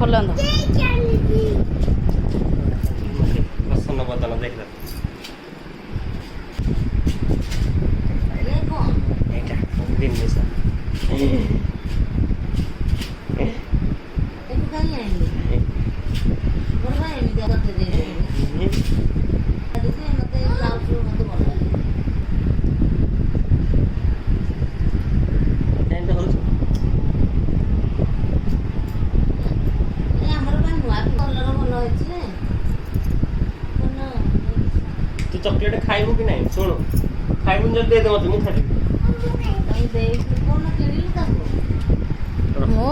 ଖୋଲନ୍ତୁ। ପ୍ରସନ୍ନ ବଦନ ଦେଖିଲ ଏଇଟା ଜିନିଷ तू चॉकलेट खाइबू कि नहीं शुणु खाइबू जब दे दे मत मु खाली ମୁଁ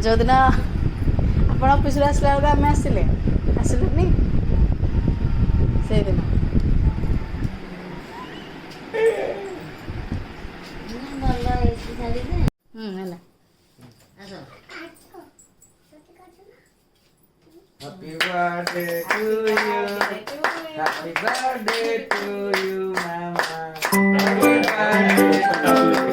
ଯେଉଁଦିନ ଆପଣ ଅଫିସରୁ ଆସିଲା ବେଳକୁ ଆମେ ଆସିଲୁନି ସେଇଦିନ ହେଲା। Happy birthday to you. Happy birthday to you, Mama. Happy birthday to you.